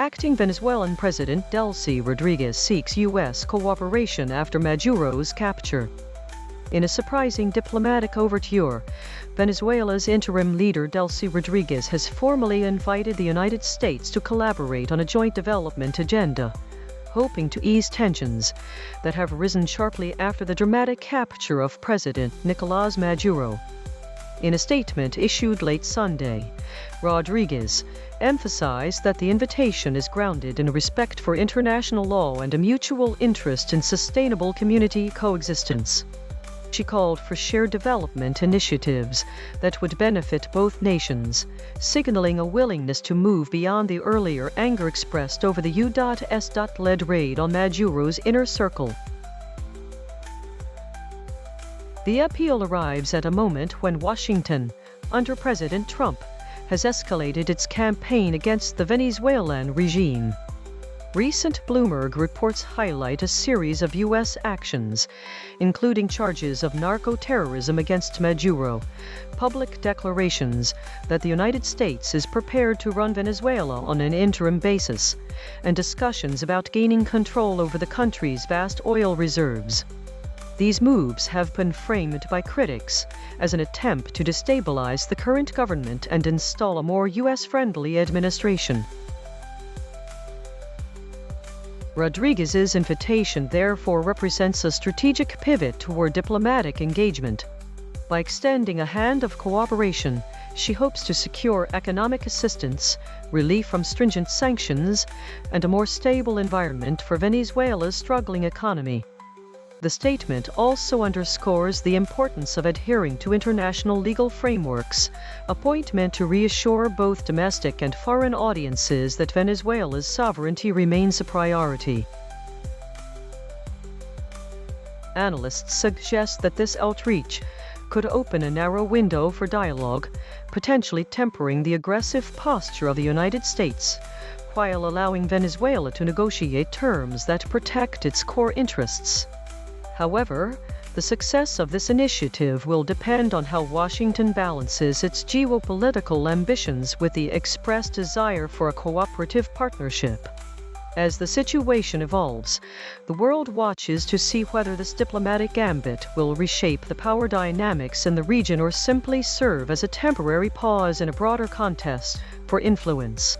Acting Venezuelan President Delcy Rodriguez seeks U.S. cooperation after Maduro's capture. In a surprising diplomatic overture, Venezuela's interim leader Delcy Rodriguez has formally invited the United States to collaborate on a joint development agenda, hoping to ease tensions that have risen sharply after the dramatic capture of President Nicolás Maduro. In a statement issued late Sunday, Rodriguez emphasized that the invitation is grounded in respect for international law and a mutual interest in sustainable community coexistence. She called for shared development initiatives that would benefit both nations, signaling a willingness to move beyond the earlier anger expressed over the U.S.-led raid on Maduro's inner circle. The appeal arrives at a moment when Washington, under President Trump, has escalated its campaign against the Venezuelan regime. Recent Bloomberg reports highlight a series of U.S. actions, including charges of narco-terrorism against Maduro, public declarations that the United States is prepared to run Venezuela on an interim basis, and discussions about gaining control over the country's vast oil reserves. These moves have been framed by critics as an attempt to destabilize the current government and install a more U.S.-friendly administration. Rodriguez's invitation therefore represents a strategic pivot toward diplomatic engagement. By extending a hand of cooperation, she hopes to secure economic assistance, relief from stringent sanctions, and a more stable environment for Venezuela's struggling economy. The statement also underscores the importance of adhering to international legal frameworks, a point meant to reassure both domestic and foreign audiences that Venezuela's sovereignty remains a priority. Analysts suggest that this outreach could open a narrow window for dialogue, potentially tempering the aggressive posture of the United States, while allowing Venezuela to negotiate terms that protect its core interests. However, the success of this initiative will depend on how Washington balances its geopolitical ambitions with the expressed desire for a cooperative partnership. As the situation evolves, the world watches to see whether this diplomatic gambit will reshape the power dynamics in the region or simply serve as a temporary pause in a broader contest for influence.